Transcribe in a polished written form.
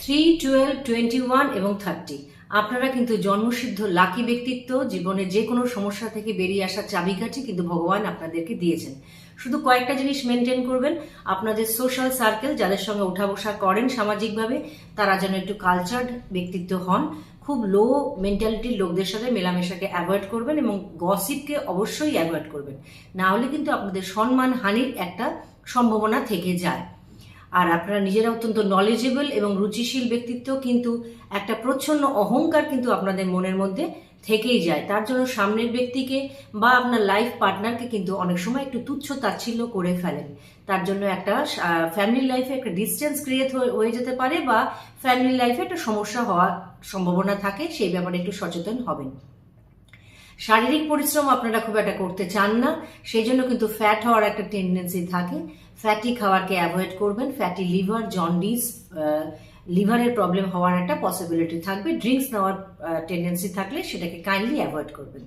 3, 12, 21 এবং 30 আপনারা কিন্তু জন্মসিদ্ধ লাকি ব্যক্তিত্ব। জীবনে যে কোনো সমস্যা থেকে বেরিয়ে আসার চাবিকাঠি কিন্তু ভগবান আপনাদেরকে দিয়েছেন। শুধু কয়েকটা জিনিস মেনটেন করবেন। আপনাদের সোশ্যাল সার্কেল, যাদের সঙ্গে ওঠা বসা করেন সামাজিকভাবে, তারা যেন একটু কালচার্ড ব্যক্তিত্ব হন। খুব লো মেন্টালিটির লোকদের সাথে মেলামেশাকে অ্যাভয়েড করবেন এবং গসিপকে অবশ্যই অ্যাভয়েড করবেন। না হলে কিন্তু আপনাদের সম্মান হানির একটা সম্ভাবনা থেকে যায়। আর আপনারা নিজেরা অত্যন্ত নলেজেবল এবং রুচিশীল ব্যক্তিত্ব, কিন্তু একটা প্রচ্ছন্ন অহংকার কিন্তু আপনাদের মনের মধ্যে থেকেই যায়। তার জন্য সামনের ব্যক্তিকে বা আপনার লাইফ পার্টনারকে কিন্তু অনেক সময় একটু তুচ্ছ তাচ্ছিল্য করে ফেলেন। তার জন্য একটা ফ্যামিলি লাইফে একটা ডিস্টেন্স ক্রিয়েট হয়ে যেতে পারে, বা ফ্যামিলি লাইফে একটা সমস্যা হওয়ার সম্ভাবনা থাকে। সেই ব্যাপারে একটু সচেতন হবেন। শারীরিক পরিশ্রম আপনারা খুব একটা করতে চান না, সেই জন্য কিন্তু ফ্যাট হওয়ার একটা টেন্ডেন্সি থাকে। ফ্যাটি খাবারকে অ্যাভয়েড করবেন। ফ্যাটি লিভার, জন্ডিস, লিভারের প্রবলেম হওয়ার একটা পসিবিলিটি থাকবে। ড্রিঙ্কস নেওয়ার টেন্ডেন্সি থাকলে সেটাকে কাইন্ডলি অ্যাভয়েড করবেন।